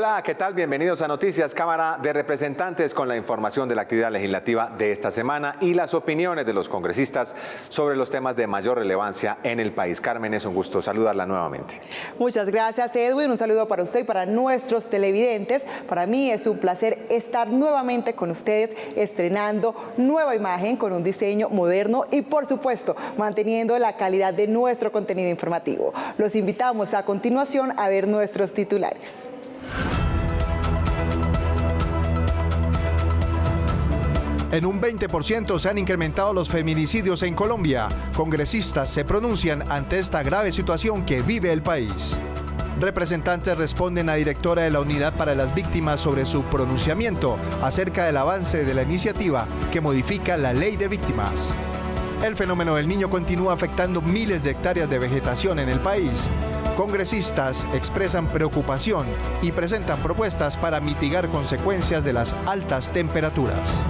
Hola, ¿qué tal? Bienvenidos a Noticias Cámara de Representantes con la información de la actividad legislativa de esta semana y las opiniones de los congresistas sobre los temas de mayor relevancia en el país. Carmen, es un gusto saludarla nuevamente. Muchas gracias, Edwin. Un saludo para usted y para nuestros televidentes. Para mí es un placer estar nuevamente con ustedes, estrenando nueva imagen con un diseño moderno y, por supuesto, manteniendo la calidad de nuestro contenido informativo. Los invitamos a continuación a ver nuestros titulares. En un 20% se han incrementado los feminicidios en Colombia. Congresistas se pronuncian ante esta grave situación que vive el país. Representantes responden a directora de la Unidad para las Víctimas sobre su pronunciamiento acerca del avance de la iniciativa que modifica la Ley de Víctimas. El fenómeno del Niño continúa afectando miles de hectáreas de vegetación en el país. Congresistas expresan preocupación y presentan propuestas para mitigar consecuencias de las altas temperaturas.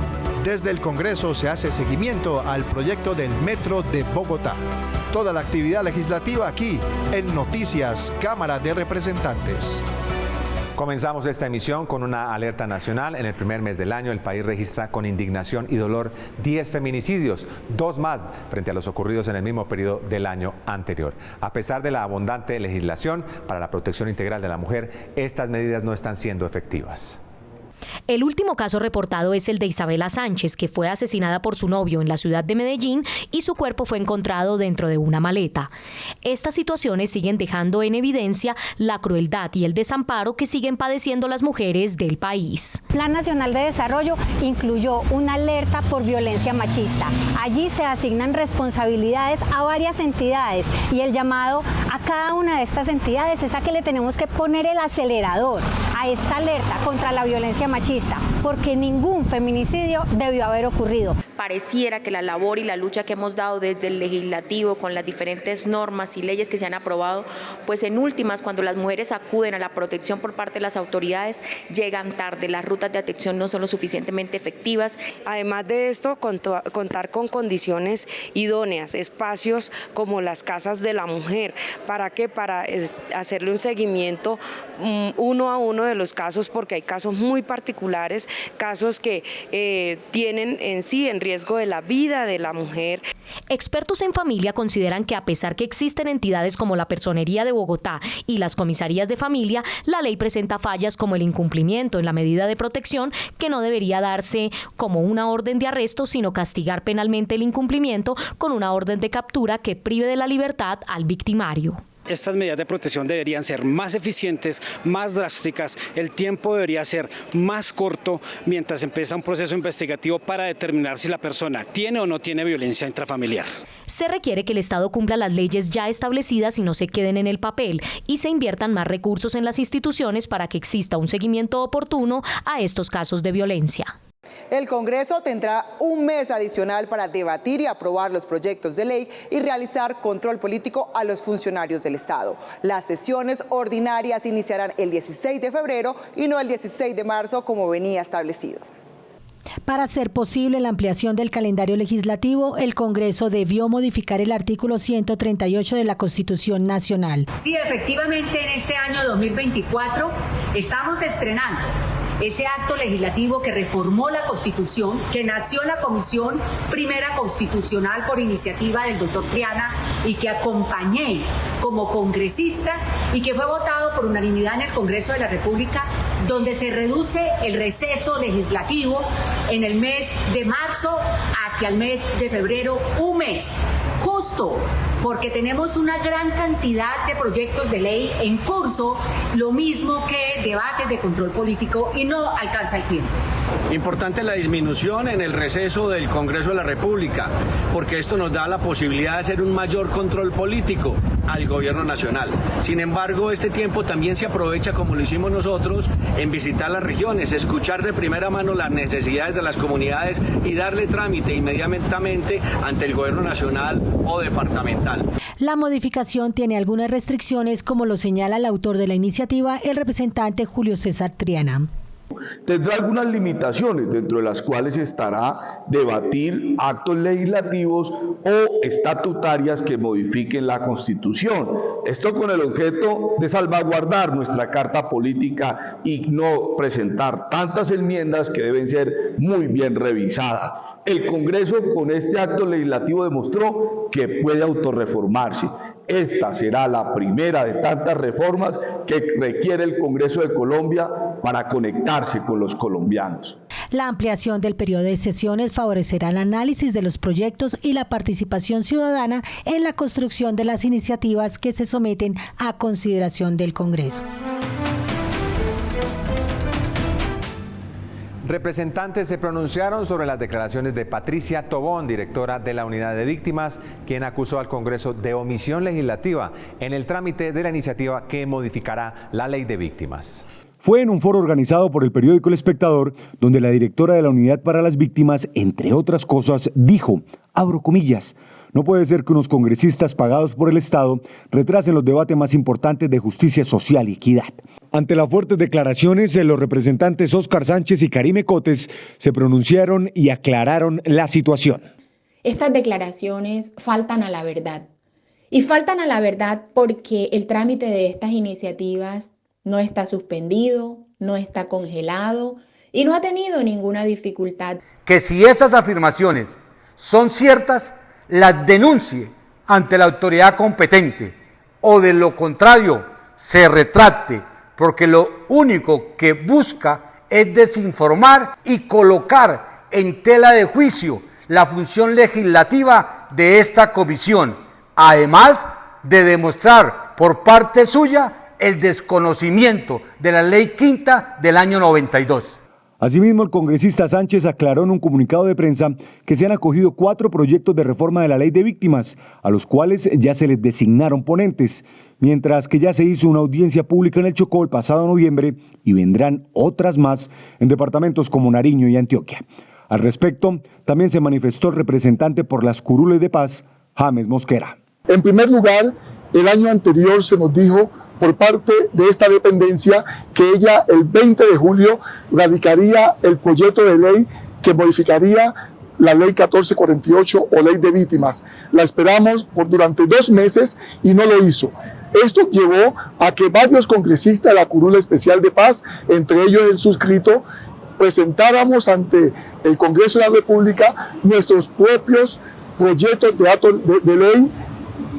Desde el Congreso se hace seguimiento al proyecto del Metro de Bogotá. Toda la actividad legislativa aquí en Noticias Cámara de Representantes. Comenzamos esta emisión con una alerta nacional. En el primer mes del año, el país registra con indignación y dolor 10 feminicidios, 2 más frente a los ocurridos en el mismo periodo del año anterior. A pesar de la abundante legislación para la protección integral de la mujer, estas medidas no están siendo efectivas. El último caso reportado es el de Isabela Sánchez, que fue asesinada por su novio en la ciudad de Medellín y su cuerpo fue encontrado dentro de una maleta. Estas situaciones siguen dejando en evidencia la crueldad y el desamparo que siguen padeciendo las mujeres del país. Plan Nacional de Desarrollo incluyó una alerta por violencia machista. Allí se asignan responsabilidades a varias entidades y el llamado a cada una de estas entidades es a que le tenemos que poner el acelerador a esta alerta contra la violencia machista, porque ningún feminicidio debió haber ocurrido. Pareciera que la labor y la lucha que hemos dado desde el legislativo con las diferentes normas y leyes que se han aprobado, pues en últimas, cuando las mujeres acuden a la protección por parte de las autoridades, llegan tarde. Las rutas de atención no son lo suficientemente efectivas. Además de esto, contar con condiciones idóneas, espacios como las casas de la mujer. ¿Para qué? Para hacerle un seguimiento uno a uno de los casos, porque hay casos muy particulares, casos que tienen en sí en riesgo de la vida de la mujer. Expertos en familia consideran que a pesar que existen entidades como la Personería de Bogotá y las comisarías de familia, la ley presenta fallas como el incumplimiento en la medida de protección, que no debería darse como una orden de arresto, sino castigar penalmente el incumplimiento con una orden de captura que prive de la libertad al victimario. Estas medidas de protección deberían ser más eficientes, más drásticas, el tiempo debería ser más corto mientras empieza un proceso investigativo para determinar si la persona tiene o no tiene violencia intrafamiliar. Se requiere que el Estado cumpla las leyes ya establecidas y no se queden en el papel, y se inviertan más recursos en las instituciones para que exista un seguimiento oportuno a estos casos de violencia. El Congreso tendrá un mes adicional para debatir y aprobar los proyectos de ley y realizar control político a los funcionarios del Estado. Las sesiones ordinarias iniciarán el 16 de febrero y no el 16 de marzo como venía establecido. Para hacer posible la ampliación del calendario legislativo, el Congreso debió modificar el artículo 138 de la Constitución Nacional. Sí, efectivamente, en este año 2024 estamos estrenando ese acto legislativo que reformó la Constitución, que nació en la Comisión Primera Constitucional por iniciativa del doctor Triana y que acompañé como congresista y que fue votado por unanimidad en el Congreso de la República, donde se reduce el receso legislativo en el mes de marzo hacia el mes de febrero, un mes, justo porque tenemos una gran cantidad de proyectos de ley en curso, lo mismo que debates de control político, y no alcanza el tiempo. Importante la disminución en el receso del Congreso de la República, porque esto nos da la posibilidad de hacer un mayor control político al gobierno nacional. Sin embargo, este tiempo también se aprovecha, como lo hicimos nosotros, en visitar las regiones, escuchar de primera mano las necesidades de las comunidades y darle trámite inmediatamente ante el gobierno nacional o departamental. La modificación tiene algunas restricciones, como lo señala el autor de la iniciativa, el representante Julio César Triana. Tendrá algunas limitaciones, dentro de las cuales estará debatir actos legislativos o estatutarias que modifiquen la Constitución. Esto con el objeto de salvaguardar nuestra carta política y no presentar tantas enmiendas que deben ser muy bien revisadas. El Congreso con este acto legislativo demostró que puede autorreformarse. Esta será la primera de tantas reformas que requiere el Congreso de Colombia para conectarse con los colombianos. La ampliación del periodo de sesiones favorecerá el análisis de los proyectos y la participación ciudadana en la construcción de las iniciativas que se someten a consideración del Congreso. Representantes se pronunciaron sobre las declaraciones de Patricia Tobón, directora de la Unidad de Víctimas, quien acusó al Congreso de omisión legislativa en el trámite de la iniciativa que modificará la Ley de Víctimas. Fue en un foro organizado por el periódico El Espectador, donde la directora de la Unidad para las Víctimas, entre otras cosas, dijo, abro comillas, no puede ser que unos congresistas pagados por el Estado retrasen los debates más importantes de justicia social y equidad. Ante las fuertes declaraciones, los representantes Óscar Sánchez y Karime Cotes se pronunciaron y aclararon la situación. Estas declaraciones faltan a la verdad. Y faltan a la verdad porque el trámite de estas iniciativas no está suspendido, no está congelado y no ha tenido ninguna dificultad. Que si esas afirmaciones son ciertas, las denuncie ante la autoridad competente o de lo contrario se retracte, porque lo único que busca es desinformar y colocar en tela de juicio la función legislativa de esta comisión, además de demostrar por parte suya el desconocimiento de la Ley Quinta del año 92. Asimismo, el congresista Sánchez aclaró en un comunicado de prensa que se han acogido 4 proyectos de reforma de la Ley de Víctimas, a los cuales ya se les designaron ponentes, mientras que ya se hizo una audiencia pública en el Chocó el pasado noviembre y vendrán otras más en departamentos como Nariño y Antioquia. Al respecto, también se manifestó el representante por las curules de paz, James Mosquera. En primer lugar, el año anterior se nos dijo por parte de esta dependencia que ella el 20 de julio radicaría el proyecto de ley que modificaría la ley 1448 o ley de víctimas. La esperamos durante 2 meses y no lo hizo. Esto llevó a que varios congresistas de la Curul Especial de Paz, entre ellos el suscrito, presentáramos ante el Congreso de la República nuestros propios proyectos de ley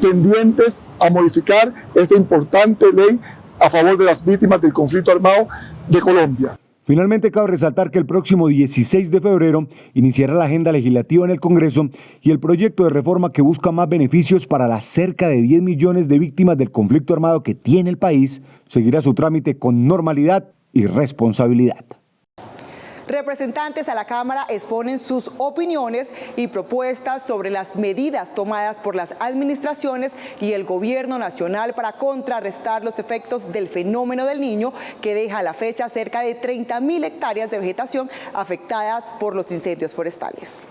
tendientes a modificar esta importante ley a favor de las víctimas del conflicto armado de Colombia. Finalmente, cabe resaltar que el próximo 16 de febrero iniciará la agenda legislativa en el Congreso y el proyecto de reforma que busca más beneficios para las cerca de 10 millones de víctimas del conflicto armado que tiene el país seguirá su trámite con normalidad y responsabilidad. Representantes a la Cámara exponen sus opiniones y propuestas sobre las medidas tomadas por las administraciones y el gobierno nacional para contrarrestar los efectos del fenómeno del Niño, que deja a la fecha cerca de 30.000 hectáreas de vegetación afectadas por los incendios forestales.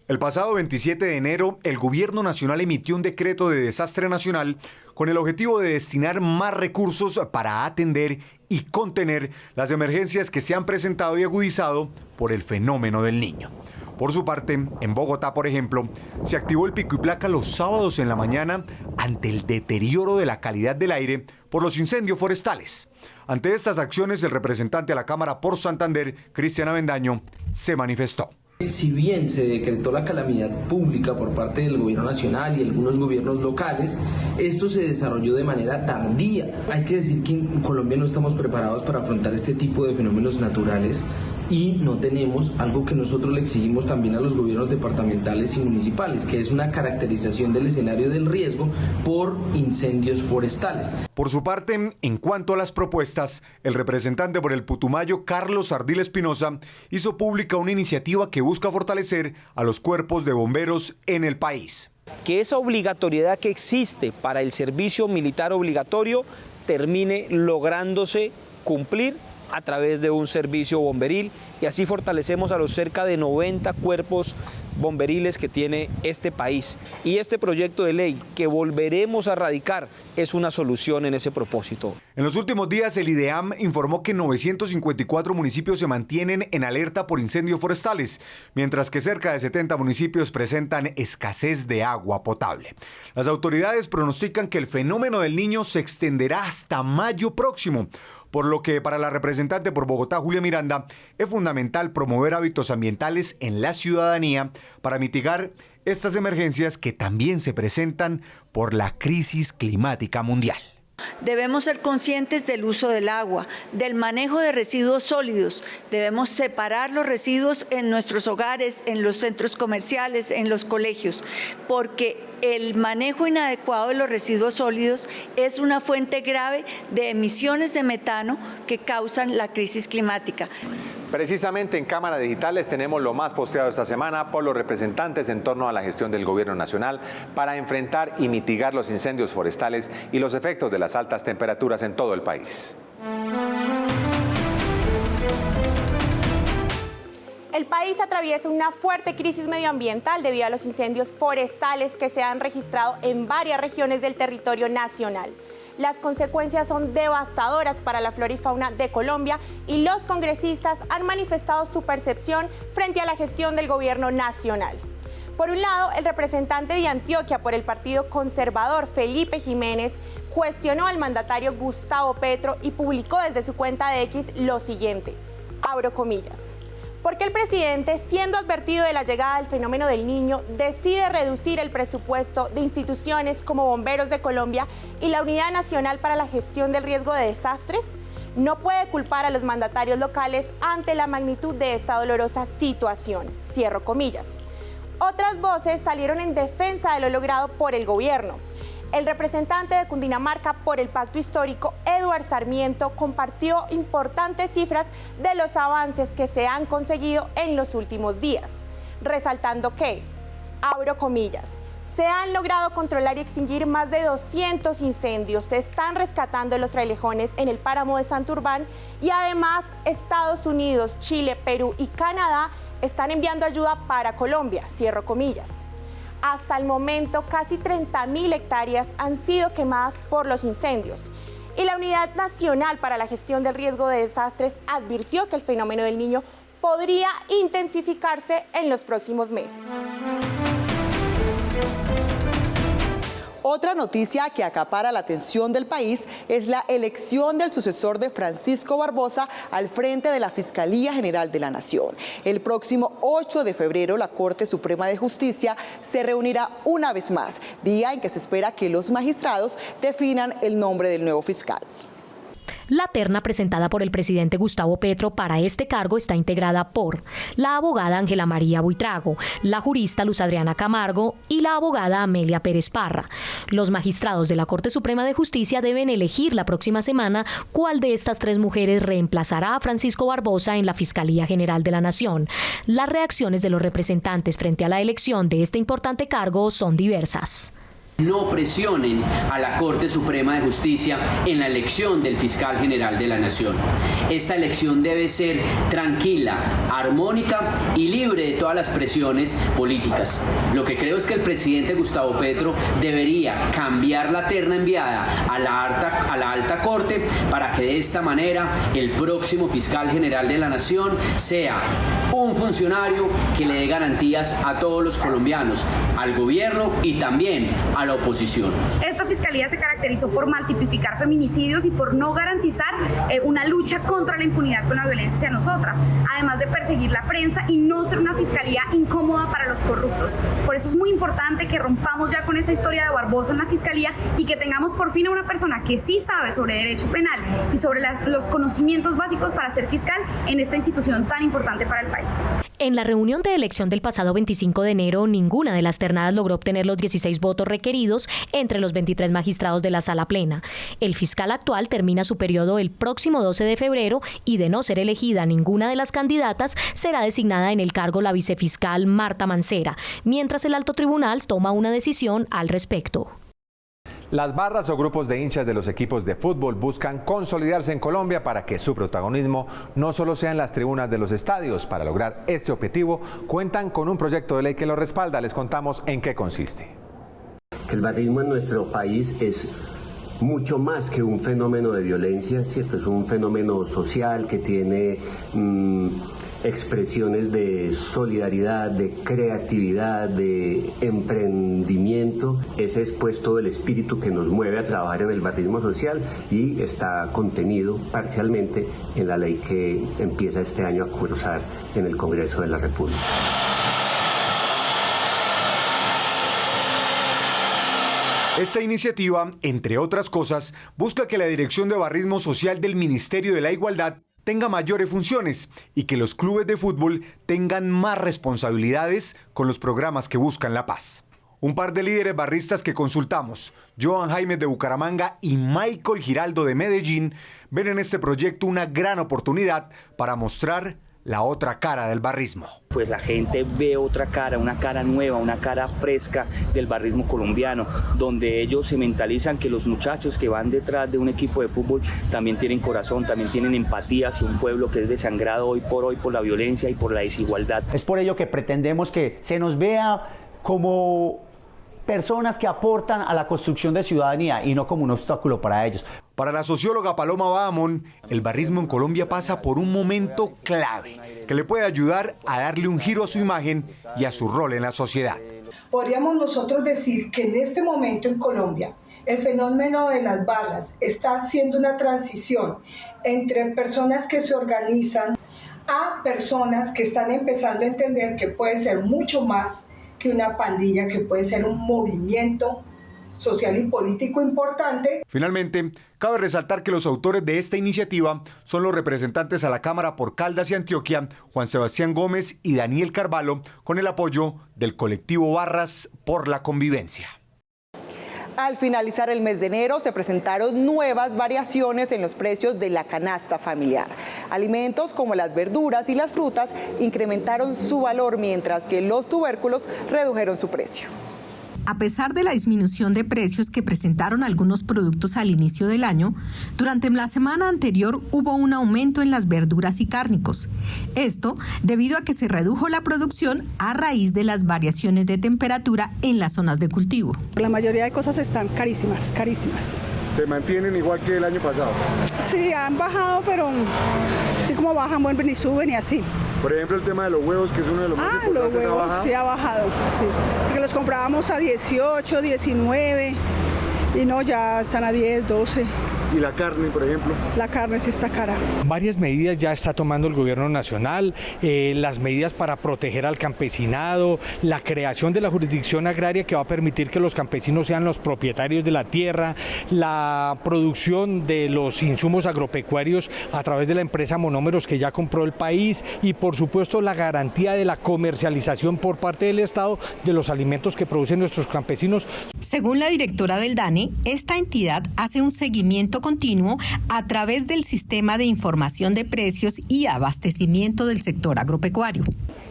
El pasado 27 de enero, el Gobierno Nacional emitió un decreto de desastre nacional con el objetivo de destinar más recursos para atender y contener las emergencias que se han presentado y agudizado por el fenómeno del Niño. Por su parte, en Bogotá, por ejemplo, se activó el pico y placa los sábados en la mañana ante el deterioro de la calidad del aire por los incendios forestales. Ante estas acciones, el representante a la Cámara por Santander, Cristian Avendaño, se manifestó. Si bien se decretó la calamidad pública por parte del gobierno nacional y algunos gobiernos locales, esto se desarrolló de manera tardía. Hay que decir que en Colombia no estamos preparados para afrontar este tipo de fenómenos naturales y no tenemos algo que nosotros le exigimos también a los gobiernos departamentales y municipales, que es una caracterización del escenario del riesgo por incendios forestales. Por su parte, en cuanto a las propuestas, el representante por el Putumayo, Carlos Ardila Espinosa, hizo pública una iniciativa que busca fortalecer a los cuerpos de bomberos en el país. Que esa obligatoriedad que existe para el servicio militar obligatorio termine lográndose cumplir a través de un servicio bomberil y así fortalecemos a los cerca de 90 cuerpos bomberiles que tiene este país. Y este proyecto de ley que volveremos a radicar es una solución en ese propósito. En los últimos días, el IDEAM informó que 954 municipios se mantienen en alerta por incendios forestales, mientras que cerca de 70 municipios presentan escasez de agua potable. Las autoridades pronostican que el fenómeno del Niño se extenderá hasta mayo próximo, por lo que para la representante por Bogotá, Julia Miranda, es fundamental promover hábitos ambientales en la ciudadanía para mitigar estas emergencias que también se presentan por la crisis climática mundial. Debemos ser conscientes del uso del agua, del manejo de residuos sólidos. Debemos separar los residuos en nuestros hogares, en los centros comerciales, en los colegios, porque el manejo inadecuado de los residuos sólidos es una fuente grave de emisiones de metano que causan la crisis climática. Precisamente en Cámara Digitales tenemos lo más posteado esta semana por los representantes en torno a la gestión del Gobierno Nacional para enfrentar y mitigar los incendios forestales y los efectos de las altas temperaturas en todo el país. El país atraviesa una fuerte crisis medioambiental debido a los incendios forestales que se han registrado en varias regiones del territorio nacional. Las consecuencias son devastadoras para la flora y fauna de Colombia y los congresistas han manifestado su percepción frente a la gestión del gobierno nacional. Por un lado, el representante de Antioquia por el Partido Conservador, Felipe Jiménez, cuestionó al mandatario Gustavo Petro y publicó desde su cuenta de X lo siguiente, abro comillas. Porque el presidente, siendo advertido de la llegada del fenómeno del Niño, decide reducir el presupuesto de instituciones como Bomberos de Colombia y la Unidad Nacional para la Gestión del Riesgo de Desastres? No puede culpar a los mandatarios locales ante la magnitud de esta dolorosa situación. Cierro comillas. Otras voces salieron en defensa de lo logrado por el gobierno. El representante de Cundinamarca por el Pacto Histórico, Eduard Sarmiento, compartió importantes cifras de los avances que se han conseguido en los últimos días, resaltando que, abro comillas, se han logrado controlar y extinguir más de 200 incendios, se están rescatando los frailejones en el páramo de Santurbán y además Estados Unidos, Chile, Perú y Canadá están enviando ayuda para Colombia, cierro comillas. Hasta el momento, casi 30.000 hectáreas han sido quemadas por los incendios. Y la Unidad Nacional para la Gestión del Riesgo de Desastres advirtió que el fenómeno del Niño podría intensificarse en los próximos meses. Otra noticia que acapara la atención del país es la elección del sucesor de Francisco Barbosa al frente de la Fiscalía General de la Nación. El próximo 8 de febrero, la Corte Suprema de Justicia se reunirá una vez más, día en que se espera que los magistrados definan el nombre del nuevo fiscal. La terna presentada por el presidente Gustavo Petro para este cargo está integrada por la abogada Ángela María Buitrago, la jurista Luz Adriana Camargo y la abogada Amelia Pérez Parra. Los magistrados de la Corte Suprema de Justicia deben elegir la próxima semana cuál de estas tres mujeres reemplazará a Francisco Barbosa en la Fiscalía General de la Nación. Las reacciones de los representantes frente a la elección de este importante cargo son diversas. No presionen a la Corte Suprema de Justicia en la elección del fiscal general de la Nación. Esta elección debe ser tranquila, armónica y libre de todas las presiones políticas. Lo que creo es que el presidente Gustavo Petro debería cambiar la terna enviada a la alta corte para que de esta manera el próximo fiscal general de la Nación sea un funcionario que le dé garantías a todos los colombianos, al gobierno y también a la oposición. Esta fiscalía se caracterizó por multiplicar feminicidios y por no garantizar una lucha contra la impunidad con la violencia hacia nosotras, además de perseguir la prensa y no ser una fiscalía incómoda para los corruptos. Por eso es muy importante que rompamos ya con esa historia de Barbosa en la fiscalía y que tengamos por fin a una persona que sí sabe sobre derecho penal y sobre los conocimientos básicos para ser fiscal en esta institución tan importante para el país. En la reunión de elección del pasado 25 de enero, ninguna de las ternadas logró obtener los 16 votos requeridos entre los 23 magistrados de la Sala Plena. El fiscal actual termina su periodo el próximo 12 de febrero y, de no ser elegida ninguna de las candidatas, será designada en el cargo la vicefiscal Marta Mancera, mientras el Alto Tribunal toma una decisión al respecto. Las barras o grupos de hinchas de los equipos de fútbol buscan consolidarse en Colombia para que su protagonismo no solo sea en las tribunas de los estadios. Para lograr este objetivo, cuentan con un proyecto de ley que lo respalda. Les contamos en qué consiste. El barrismo en nuestro país es mucho más que un fenómeno de violencia, ¿cierto? Es un fenómeno social que tiene expresiones de solidaridad, de creatividad, de emprendimiento. Ese es pues todo el espíritu que nos mueve a trabajar en el barrismo social y está contenido parcialmente en la ley que empieza este año a cursar en el Congreso de la República. Esta iniciativa, entre otras cosas, busca que la Dirección de Barrismo Social del Ministerio de la Igualdad tenga mayores funciones y que los clubes de fútbol tengan más responsabilidades con los programas que buscan la paz. Un par de líderes barristas que consultamos, Joan Jaime de Bucaramanga y Michael Giraldo de Medellín, ven en este proyecto una gran oportunidad para mostrar la otra cara del barrismo. Pues la gente ve otra cara, una cara nueva, una cara fresca del barrismo colombiano, donde ellos se mentalizan que los muchachos que van detrás de un equipo de fútbol también tienen corazón, también tienen empatía hacia un pueblo que es desangrado hoy por la violencia y por la desigualdad. Es por ello que pretendemos que se nos vea como personas que aportan a la construcción de ciudadanía y no como un obstáculo para ellos. Para la socióloga Paloma Bahamón, el barrismo en Colombia pasa por un momento clave que le puede ayudar a darle un giro a su imagen y a su rol en la sociedad. Podríamos nosotros decir que en este momento en Colombia el fenómeno de las barras está haciendo una transición entre personas que se organizan a personas que están empezando a entender que puede ser mucho más que una pandilla, que puede ser un movimiento social y político importante. Finalmente, cabe resaltar que los autores de esta iniciativa son los representantes a la Cámara por Caldas y Antioquia, Juan Sebastián Gómez y Daniel Carvalho, con el apoyo del colectivo Barras por la Convivencia. Al finalizar el mes de enero se presentaron nuevas variaciones en los precios de la canasta familiar. Alimentos como las verduras y las frutas incrementaron su valor, mientras que los tubérculos redujeron su precio. A pesar de la disminución de precios que presentaron algunos productos al inicio del año, durante la semana anterior hubo un aumento en las verduras y cárnicos. Esto debido a que se redujo la producción a raíz de las variaciones de temperatura en las zonas de cultivo. La mayoría de cosas están carísimas, carísimas. ¿Se mantienen igual que el año pasado? Sí, han bajado, pero así como bajan, vuelven y suben y así. Por ejemplo, el tema de los huevos, que es uno de los más importantes, los huevos ¿ha bajado? Sí ha bajado, sí. Porque los comprábamos a 18, 19 y no, ya están a 10, 12. ¿Y la carne, por ejemplo? La carne sí está cara. Varias medidas ya está tomando el gobierno nacional, las medidas para proteger al campesinado, la creación de la jurisdicción agraria que va a permitir que los campesinos sean los propietarios de la tierra, la producción de los insumos agropecuarios a través de la empresa Monómeros que ya compró el país y por supuesto la garantía de la comercialización por parte del Estado de los alimentos que producen nuestros campesinos. Según la directora del DANE, esta entidad hace un seguimiento continuo a través del sistema de información de precios y abastecimiento del sector agropecuario.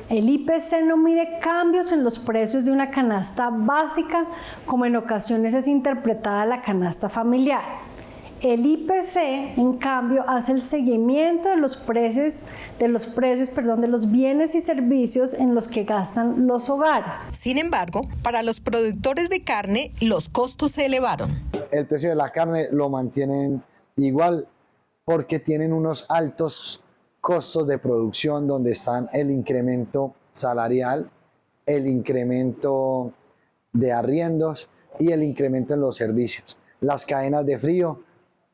El IPC no mide cambios en los precios de una canasta básica, como en ocasiones es interpretada la canasta familiar. El IPC, en cambio, hace el seguimiento de los precios de los bienes y servicios en los que gastan los hogares. Sin embargo, para los productores de carne, los costos se elevaron. El precio de la carne lo mantienen igual porque tienen unos altos costos de producción donde están el incremento salarial, el incremento de arriendos y el incremento en los servicios, las cadenas de frío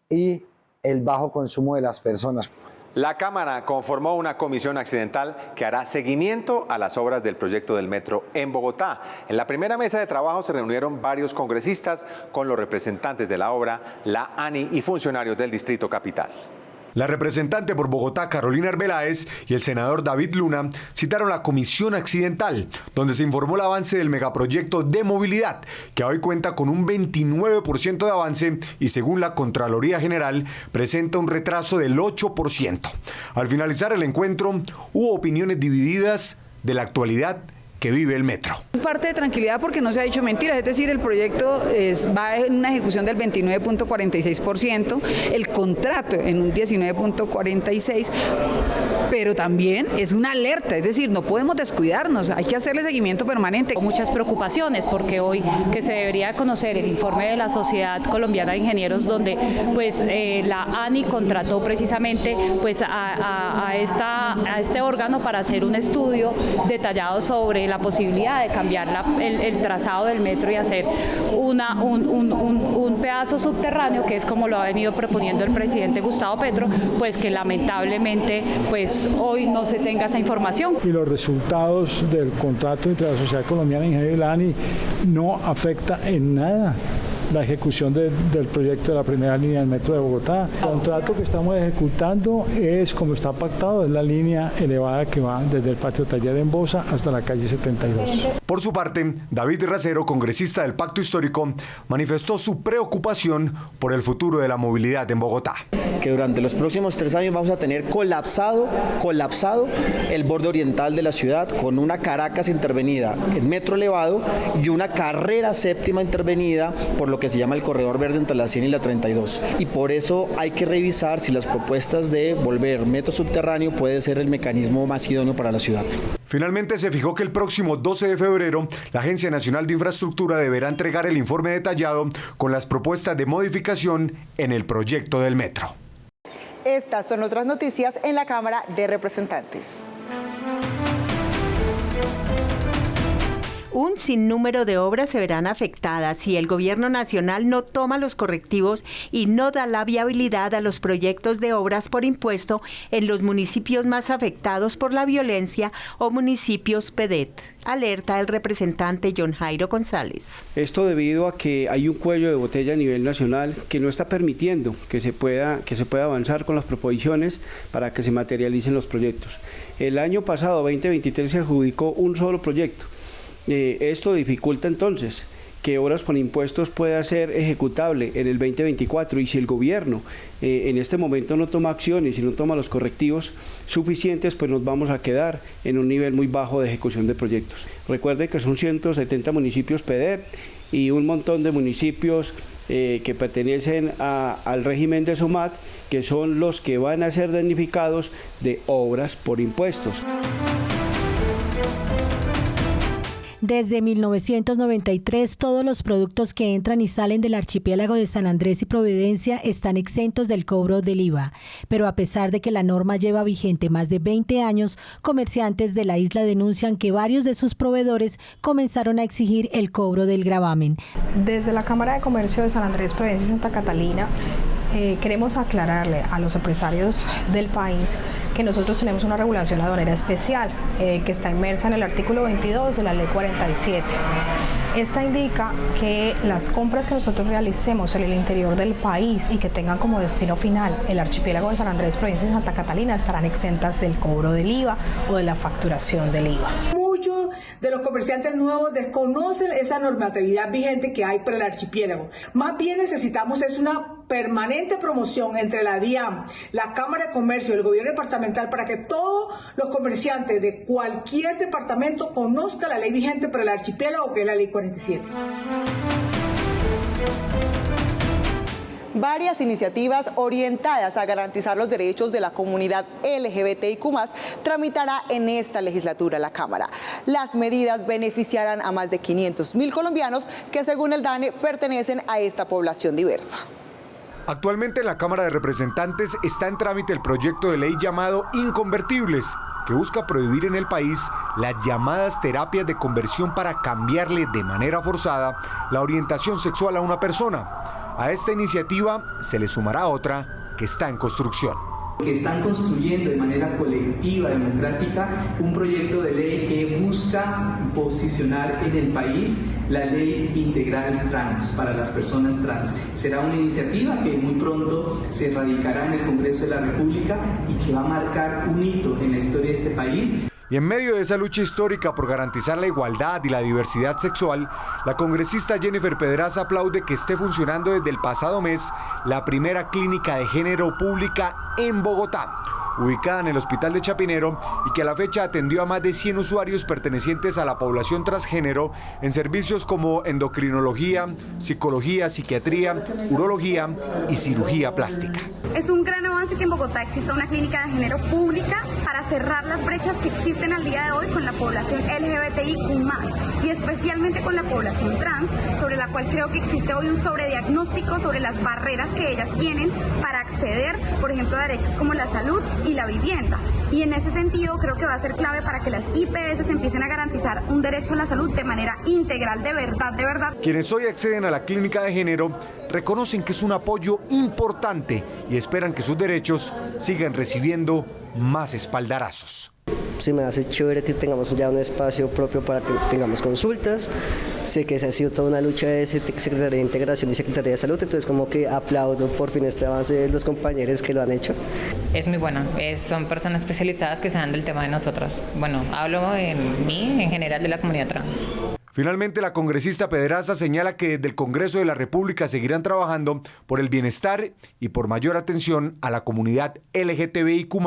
y el bajo consumo de las personas. La Cámara conformó una comisión accidental que hará seguimiento a las obras del proyecto del metro en Bogotá. En la primera mesa de trabajo se reunieron varios congresistas con los representantes de la obra, la ANI y funcionarios del Distrito Capital. La representante por Bogotá, Carolina Arbeláez, y el senador David Luna citaron la comisión accidental, donde se informó el avance del megaproyecto de movilidad, que hoy cuenta con un 29% de avance y según la Contraloría General presenta un retraso del 8%. Al finalizar el encuentro, hubo opiniones divididas de la actualidad que vive el metro. Parte de tranquilidad porque no se ha dicho mentiras, es decir, el proyecto va en una ejecución del 29.46%, el contrato en un 19.46%, pero también es una alerta, es decir, no podemos descuidarnos, hay que hacerle seguimiento permanente. Muchas preocupaciones porque hoy que se debería conocer el informe de la Sociedad Colombiana de Ingenieros donde pues la ANI contrató precisamente pues a este órgano para hacer un estudio detallado sobre la posibilidad de cambiar el trazado del metro y hacer un pedazo subterráneo, que es como lo ha venido proponiendo el presidente Gustavo Petro, pues que lamentablemente pues hoy no se tenga esa información. Y los resultados del contrato entre la Sociedad Colombiana de Ingeniería y la ANI no afecta en nada la ejecución del proyecto de la primera línea del metro de Bogotá. El contrato que estamos ejecutando es como está pactado, es la línea elevada que va desde el patio Taller en Bosa hasta la calle 72. Por su parte, David Racero, congresista del Pacto Histórico, manifestó su preocupación por el futuro de la movilidad en Bogotá. Que durante los próximos 3 años vamos a tener colapsado el borde oriental de la ciudad con una Caracas intervenida en metro elevado y una carrera séptima intervenida por lo que se llama el corredor verde entre la 100 y la 32. Y por eso hay que revisar si las propuestas de volver metro subterráneo puede ser el mecanismo más idóneo para la ciudad. Finalmente se fijó que el próximo 12 de febrero la Agencia Nacional de Infraestructura deberá entregar el informe detallado con las propuestas de modificación en el proyecto del metro. Estas son otras noticias en la Cámara de Representantes. Un sinnúmero de obras se verán afectadas si el gobierno nacional no toma los correctivos y no da la viabilidad a los proyectos de obras por impuesto en los municipios más afectados por la violencia o municipios PEDET. Alerta el representante John Jairo González. Esto debido a que hay un cuello de botella a nivel nacional que no está permitiendo que se pueda avanzar con las proposiciones para que se materialicen los proyectos. El año pasado, 2023, se adjudicó un solo proyecto. Esto dificulta entonces que obras con impuestos pueda ser ejecutable en el 2024 y si el gobierno en este momento no toma acciones y no toma los correctivos suficientes, pues nos vamos a quedar en un nivel muy bajo de ejecución de proyectos. Recuerde que son 170 municipios PEDET y un montón de municipios que pertenecen al régimen de SOMAT, que son los que van a ser damnificados de obras por impuestos. Desde 1993, todos los productos que entran y salen del archipiélago de San Andrés y Providencia están exentos del cobro del IVA. Pero a pesar de que la norma lleva vigente más de 20 años, comerciantes de la isla denuncian que varios de sus proveedores comenzaron a exigir el cobro del gravamen. Desde la Cámara de Comercio de San Andrés, Providencia y Santa Catalina, queremos aclararle a los empresarios del país que nosotros tenemos una regulación aduanera especial que está inmersa en el artículo 22 de la Ley 47. Esta indica que las compras que nosotros realicemos en el interior del país y que tengan como destino final el archipiélago de San Andrés, Providencia y Santa Catalina estarán exentas del cobro del IVA o de la facturación del IVA. Muchos de los comerciantes nuevos desconocen esa normatividad vigente que hay para el archipiélago. Más bien necesitamos es una permanente promoción entre la DIAN, la Cámara de Comercio y el gobierno departamental para que todos los comerciantes de cualquier departamento conozcan la ley vigente para el archipiélago, que es la Ley 47. Varias iniciativas orientadas a garantizar los derechos de la comunidad LGBTIQ+, tramitará en esta legislatura la Cámara. Las medidas beneficiarán a más de 500.000 colombianos que, según el DANE, pertenecen a esta población diversa. Actualmente en la Cámara de Representantes está en trámite el proyecto de ley llamado Inconvertibles, que busca prohibir en el país las llamadas terapias de conversión para cambiarle de manera forzada la orientación sexual a una persona. A esta iniciativa se le sumará otra que está en construcción. Que están construyendo de manera colectiva, democrática, un proyecto de ley que busca posicionar en el país la ley integral trans para las personas trans. Será una iniciativa que muy pronto se radicará en el Congreso de la República y que va a marcar un hito en la historia de este país. Y en medio de esa lucha histórica por garantizar la igualdad y la diversidad sexual, la congresista Jennifer Pedraza aplaude que esté funcionando desde el pasado mes la primera clínica de género pública en Bogotá. ubicada en el Hospital de Chapinero y que a la fecha atendió a más de 100 usuarios pertenecientes a la población transgénero en servicios como endocrinología, psicología, psiquiatría, urología y cirugía plástica. Es un gran avance que en Bogotá exista una clínica de género pública para cerrar las brechas que existen al día de hoy con la población LGBTIQ+, y especialmente con la población trans, sobre la cual creo que existe hoy un sobrediagnóstico sobre las barreras que ellas tienen para acceder, por ejemplo, a derechos como la salud y la vivienda. Y en ese sentido creo que va a ser clave para que las IPS empiecen a garantizar un derecho a la salud de manera integral, de verdad, de verdad. Quienes hoy acceden a la clínica de género reconocen que es un apoyo importante y esperan que sus derechos sigan recibiendo más espaldarazos. Se me hace chévere que tengamos ya un espacio propio para que tengamos consultas. Sé que esa ha sido toda una lucha de Secretaría de Integración y Secretaría de Salud, entonces como que aplaudo por fin este avance de los compañeros que lo han hecho. Es muy buena, son personas especializadas que saben del tema de nosotras. Bueno, hablo en general de la comunidad trans. Finalmente, la congresista Pedraza señala que desde el Congreso de la República seguirán trabajando por el bienestar y por mayor atención a la comunidad LGTBIQ+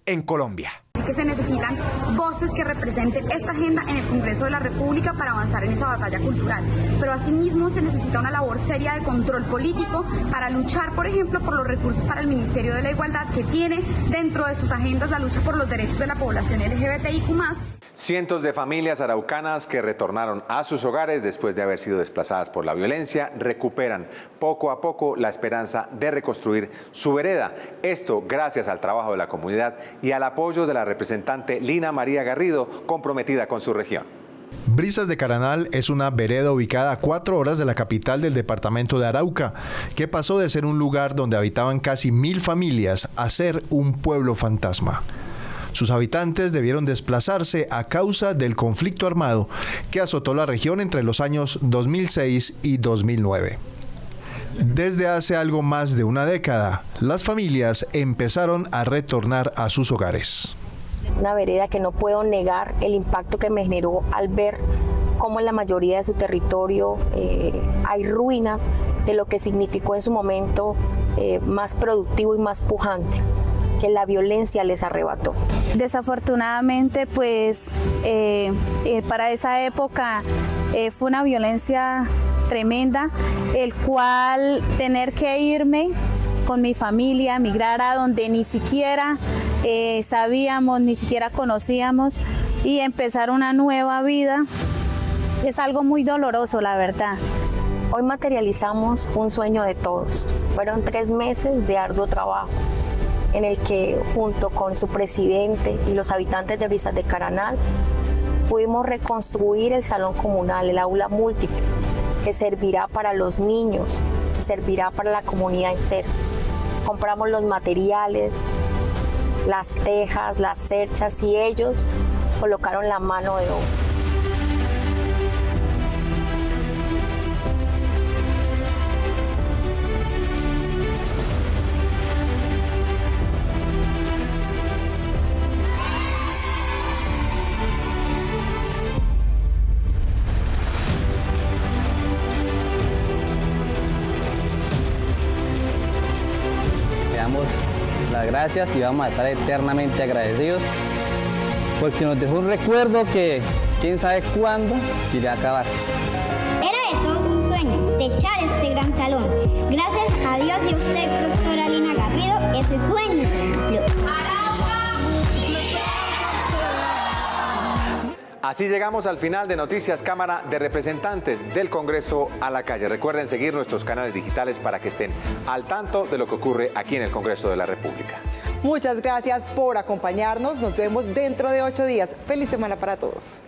en Colombia. Así que se necesitan voces que representen esta agenda en el Congreso de la República para avanzar en esa batalla cultural. Pero asimismo se necesita una labor seria de control político para luchar, por ejemplo, por los recursos para el Ministerio de la Igualdad, que tiene dentro de sus agendas la lucha por los derechos de la población LGBTIQ+. Cientos de familias araucanas que retornaron a sus hogares después de haber sido desplazadas por la violencia recuperan poco a poco la esperanza de reconstruir su vereda. Esto gracias al trabajo de la comunidad y al apoyo de la representante Lina María Garrido, comprometida con su región. Brisas de Caranal es una vereda ubicada a 4 horas de la capital del departamento de Arauca, que pasó de ser un lugar donde habitaban casi 1000 familias a ser un pueblo fantasma. Sus habitantes debieron desplazarse a causa del conflicto armado que azotó la región entre los años 2006 y 2009. Desde hace algo más de una década, las familias empezaron a retornar a sus hogares. Una vereda que no puedo negar el impacto que me generó al ver cómo en la mayoría de su territorio hay ruinas de lo que significó en su momento más productivo y más pujante, que la violencia les arrebató. Desafortunadamente, pues para esa época fue una violencia tremenda, el cual tener que irme con mi familia, migrar a donde ni siquiera sabíamos, ni siquiera conocíamos, y empezar una nueva vida es algo muy doloroso, la verdad. Hoy materializamos un sueño de todos. Fueron 3 meses de arduo trabajo, en el que junto con su presidente y los habitantes de Brisas de Caranal pudimos reconstruir el salón comunal, el aula múltiple, que servirá para los niños, servirá para la comunidad entera. Compramos los materiales, las tejas, las cerchas, y ellos colocaron la mano de obra. Las gracias y vamos a estar eternamente agradecidos porque nos dejó un recuerdo que quién sabe cuándo se irá a acabar. Era de todos un sueño, techar este gran salón. Gracias a Dios y a usted, doctora Lina Garrido, ese sueño se cumplió. Así llegamos al final de Noticias Cámara de Representantes del Congreso a la Calle. Recuerden seguir nuestros canales digitales para que estén al tanto de lo que ocurre aquí en el Congreso de la República. Muchas gracias por acompañarnos. Nos vemos dentro de 8 días. Feliz semana para todos.